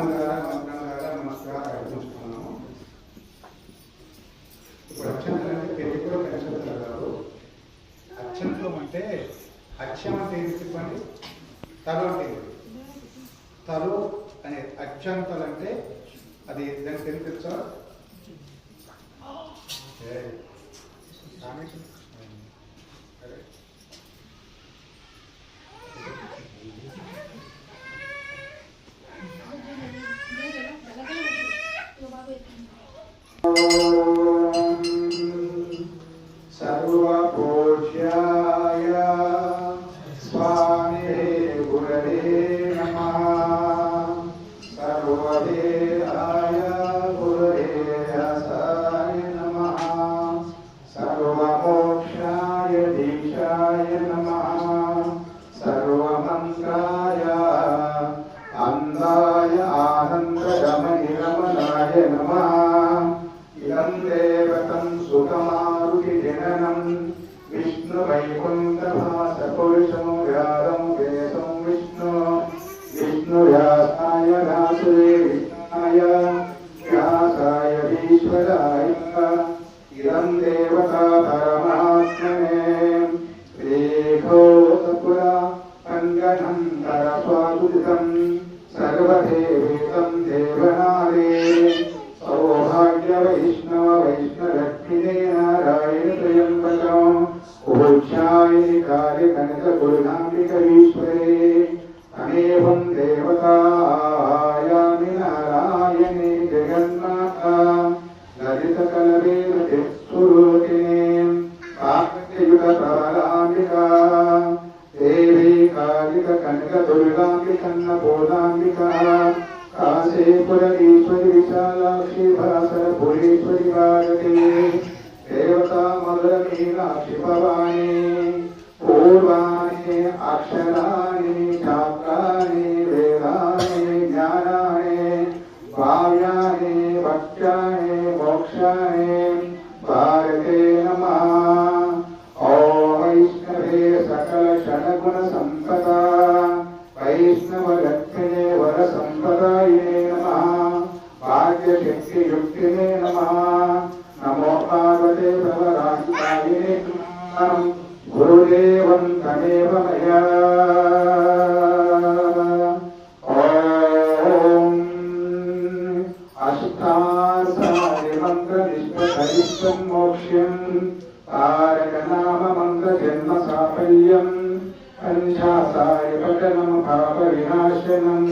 నామం ద్వారా మంత్రం ద్వారా నమస్కారం అర్పించుకున్నాము. ఇప్పుడు అక్షంతలు అంటే తెలుగులో అక్షంతలు కాదు. అక్షంతం అంటే అక్షం అంటే ఏమి చెప్పండి, తలు అంటే తలు అనే అక్షంతలు అంటే అది దానికి తెలుసా? సర్వపూజ్యాయ స్వామి గురవే నమః. సర్వవేదాయ గురవే వ్యాసాయ నమః. సర్వమోక్షాయ దీక్షాయ నమః. సర్వమంత్రాయ అందాయ ఆనందగమనిరమణాయ నమః. ఇదం దేవతం సుఖమారుతి జననం విష్ణు వైకుంఠమాసపురుషం వ్యాసం వేదం విష్ణు విష్ణువ్యాసాయ రాసురే విష్ణాయ వ్యాసాయ ఈశ్వరాయ. ఇదం దేవతా పరమాత్మనే శ్రీఘోషపుర కంగణం తరస్వాదుతం సర్వదేవేతం దేవనాదే. సౌభాగ్య వైష్ణవ వైష్ణలక్ష్మిదే నారాయణ త్రయంబకం పూజ్యాయ కార్య కనక గురునామికరీశ్వరే. అనేవం దేవతాయామి నారాయణే జగన్మాత లలిత కలవేద స్వరూపిణే కాకయుగ ప్రబలాంబికా దేవీ కాళిక కనక దుర్గాంబికన్న బోధాంబికా కాశీపురీశ్వరి విశాలాక్షి భాసరపురీశ్వరి భారతి దేవతా మధుర మీనాక్షి భవాని. పూర్వాణి అక్షరాణి శాస్త్రాణి వేదాని జ్ఞానాని భావ్యాని భక్ష్యాని మోక్షాని భారతే నమః. ఓం వైష్ణవే సకల షణగుణ సంపదా వైష్ణవ లక్ష్మినే వర సంపదాయే నమః. భాగ్యశక్తియుక్తినే నమః. నమో పార్వతే భవరాహితాయే నమః. గురుదేవం తమేవ మయా. ఓం అష్టాసారి మంత్ర నిష్ఠం మోక్ష్యం తారక నామ మంత్ర జన్మ సాఫల్యం పంచాసారి పఠనం పాప వినాశనం